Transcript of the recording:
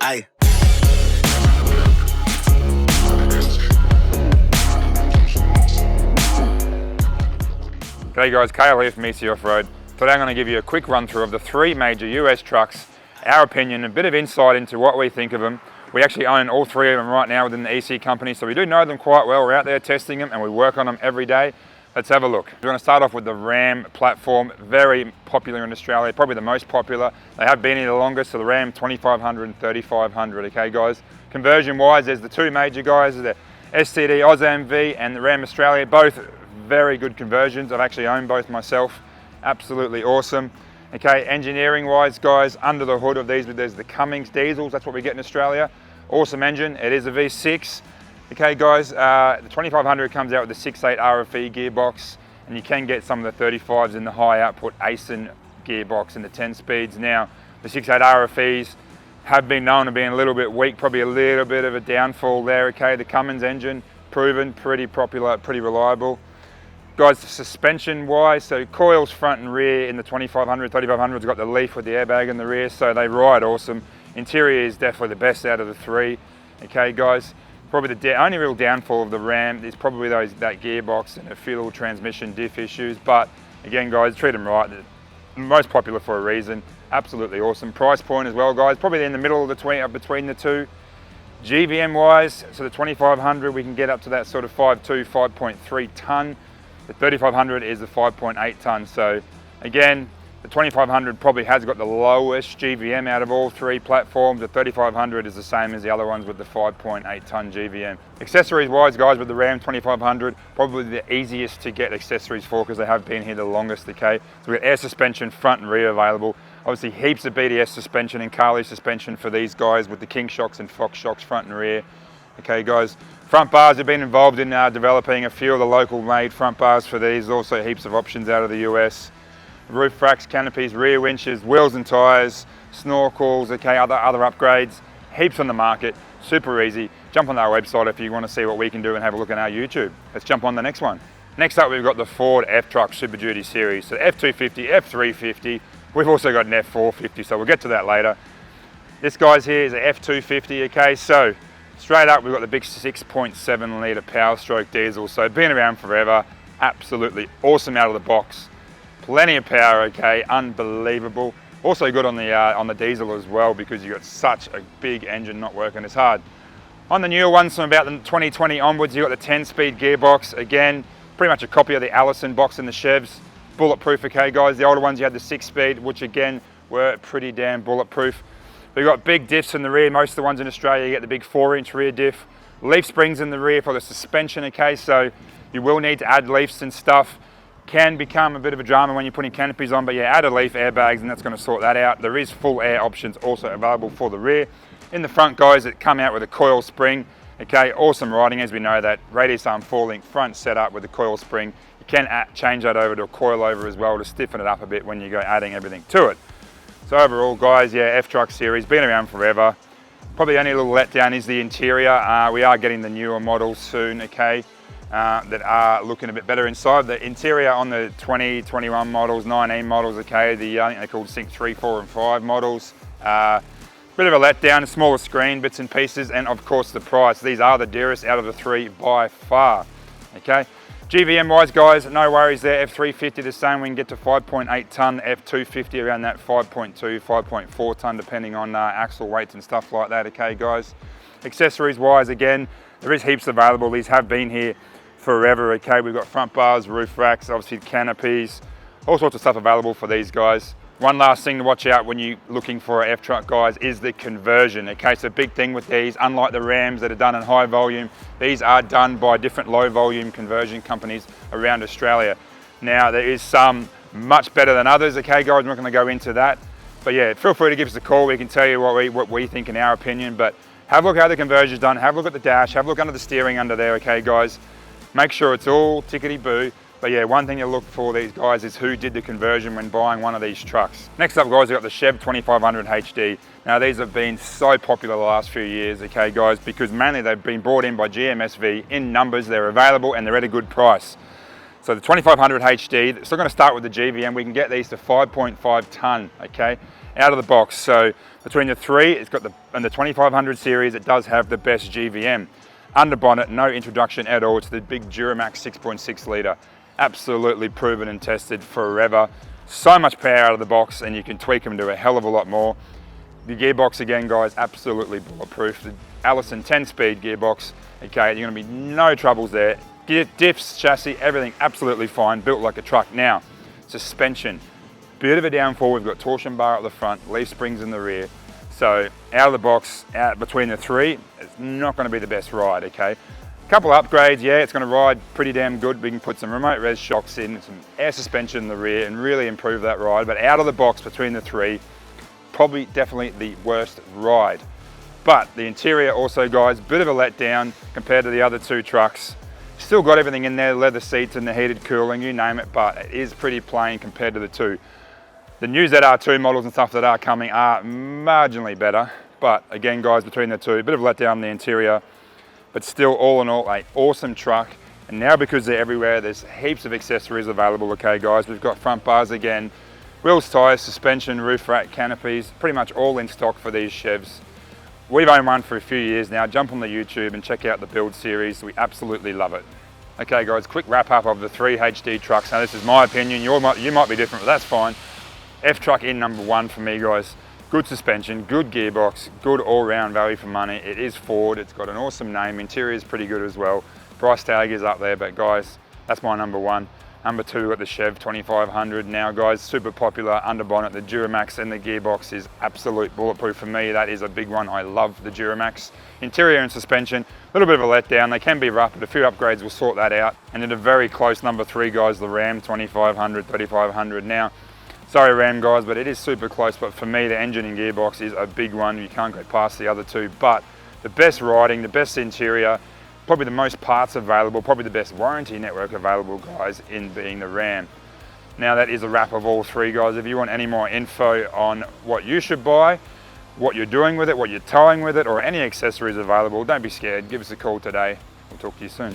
Aye. G'day guys, Kale here from EC Off-Road. Today I'm going to give you a quick run through of the three major US trucks, our opinion, a bit of insight into what we think of them. We actually own all three of them right now within the EC company, so we do know them quite well. We're out there testing them and we work on them every day. Let's have a look. We're going to start off with the Ram platform, very popular in Australia, probably the most popular. They have been here the longest, so the Ram 2500 and 3500, okay guys? Conversion wise, there's the two major guys, the STD Ausam V and the Ram Australia, both very good conversions. I've actually owned both myself. Absolutely awesome. Okay, engineering wise guys, under the hood of these, there's the Cummins diesels, that's what we get in Australia. Awesome engine, it is a V6. Okay guys, the 2500 comes out with the 6.8 RFE gearbox, and you can get some of the 35s in the high output ASIN gearbox in the 10 speeds. Now, the 6.8 RFEs have been known to be a little bit weak, probably a little bit of a downfall there, okay? The Cummins engine, proven, pretty popular, pretty reliable. Guys, suspension wise, so coils front and rear in the 2500, 3500's got the leaf with the airbag in the rear, so they ride awesome. Interior is definitely the best out of the three. Okay guys, probably the only real downfall of the Ram is probably that gearbox and a few little transmission diff issues, but again guys, treat them right. They're most popular for a reason. Absolutely awesome. Price point as well guys, probably in the middle of the between the two. GVM wise, so the 2500 we can get up to that sort of 5.2, 5.3 ton. The 3500 is the 5.8 ton. So again, the 2500 probably has got the lowest GVM out of all three platforms. The 3500 is the same as the other ones with the 5.8 ton GVM. Accessories wise guys, with the Ram 2500, probably the easiest to get accessories for because they have been here the longest, okay? So we've got air suspension front and rear available. Obviously heaps of BDS suspension and Carly suspension for these guys with the King shocks and Fox shocks front and rear. Okay guys, front bars have been involved in developing a few of the local made front bars for these, also heaps of options out of the US. Roof racks, canopies, rear winches, wheels and tyres, snorkels, okay, other upgrades, heaps on the market, super easy. Jump on our website if you want to see what we can do and have a look at our YouTube. Let's jump on the next one. Next up we've got the Ford F-Truck Super Duty Series, so F250, F350, we've also got an F450, so we'll get to that later. This guy's here is an F250, okay, so straight up, we've got the big 6.7 litre Power Stroke diesel, so been around forever, absolutely awesome out of the box. Plenty of power, okay, unbelievable. Also good on the diesel as well because you've got such a big engine not working as hard. On the newer ones from about the 2020 onwards, you've got the 10-speed gearbox. Again, pretty much a copy of the Allison box in the Chevs. Bulletproof, okay guys. The older ones you had the 6-speed, which again were pretty damn bulletproof. We've got big diffs in the rear. Most of the ones in Australia, you get the big 4-inch rear diff. Leaf springs in the rear for the suspension, okay? So you will need to add leafs and stuff. Can become a bit of a drama when you're putting canopies on, but yeah, add a leaf, airbags, and that's going to sort that out. There is full air options also available for the rear. In the front, guys, it come out with a coil spring. Okay, awesome riding, as we know that. Radius arm 4-link front setup with the coil spring. You can change that over to a coilover as well to stiffen it up a bit when you go adding everything to it. So overall guys, yeah, F-Truck series, been around forever. Probably only a little letdown is the interior. We are getting the newer models soon, okay, that are looking a bit better inside. The interior on the 20, 21 models, 19 models, okay, I think they're called Sync 3, 4 and 5 models. Bit of a letdown, a smaller screen, bits and pieces, and of course the price. These are the dearest out of the three by far, okay. GVM wise guys, no worries there. F350 the same, we can get to 5.8 ton, F250 around that 5.2, 5.4 ton depending on axle weights and stuff like that, okay guys. Accessories wise, again, there is heaps available. These have been here forever, okay. We've got front bars, roof racks, obviously canopies, all sorts of stuff available for these guys. One last thing to watch out when you're looking for an F-Truck, guys, is the conversion. Okay, so big thing with these, unlike the Rams that are done in high volume, these are done by different low volume conversion companies around Australia. Now, there is some much better than others, okay, guys, I'm not going to go into that. But yeah, feel free to give us a call. We can tell you what we think in our opinion, but have a look how the conversion is done, have a look at the dash, have a look under the steering under there, okay, guys. Make sure it's all tickety-boo. But yeah, one thing to look for these guys is who did the conversion when buying one of these trucks. Next up guys, we've got the Chev 2500 HD. Now these have been so popular the last few years, okay guys, because mainly they've been brought in by GMSV in numbers, they're available and they're at a good price. So the 2500 HD, still going to start with the GVM, we can get these to 5.5 ton, okay? out of the box. So between the 3, it's got and the 2500 series, it does have the best GVM. Under bonnet, no introduction at all. It's the big Duramax 6.6 litre. Absolutely proven and tested forever. So much power out of the box, and you can tweak them to a hell of a lot more. The gearbox again, guys, absolutely bulletproof. The Allison 10-speed gearbox, okay, you're gonna be no troubles there. Diffs, chassis, everything absolutely fine, built like a truck. Now, suspension, bit of a downfall. We've got torsion bar at the front, leaf springs in the rear. So out of the box, out between the 3, it's not gonna be the best ride, okay? Couple upgrades, yeah, it's gonna ride pretty damn good. We can put some remote res shocks in, some air suspension in the rear and really improve that ride. But out of the box between the 3, probably definitely the worst ride. But the interior also, guys, bit of a letdown compared to the other 2 trucks. Still got everything in there, leather seats and the heated cooling, you name it, but it is pretty plain compared to the 2. The new ZR2 models and stuff that are coming are marginally better. But again, guys, between the 2, a bit of a letdown in the interior, but still, all in all, an awesome truck. And now because they're everywhere, there's heaps of accessories available, okay, guys? We've got front bars again, wheels, tyres, suspension, roof rack, canopies, pretty much all in stock for these Chevs. We've owned one for a few years now. Jump on the YouTube and check out the build series. We absolutely love it. Okay, guys, quick wrap up of the 3 HD trucks. Now, this is my opinion. You might be different, but that's fine. F truck in number 1 for me, guys. Good suspension, good gearbox, good all-round value for money. It is Ford, it's got an awesome name, interior is pretty good as well. Price tag is up there, but guys, that's my number 1. Number 2, we've got the Chev 2500. Now, guys, super popular under bonnet. The Duramax and the gearbox is absolute bulletproof for me. That is a big one. I love the Duramax. Interior and suspension, a little bit of a letdown. They can be rough, but a few upgrades will sort that out. And in a very close number 3, guys, the Ram 2500, 3500. Now, sorry Ram guys, but it is super close. But for me, the engine and gearbox is a big one. You can't go past the other 2. But the best riding, the best interior, probably the most parts available, probably the best warranty network available, guys, in being the Ram. Now, that is a wrap of all 3, guys. If you want any more info on what you should buy, what you're doing with it, what you're towing with it, or any accessories available, don't be scared. Give us a call today. We'll talk to you soon.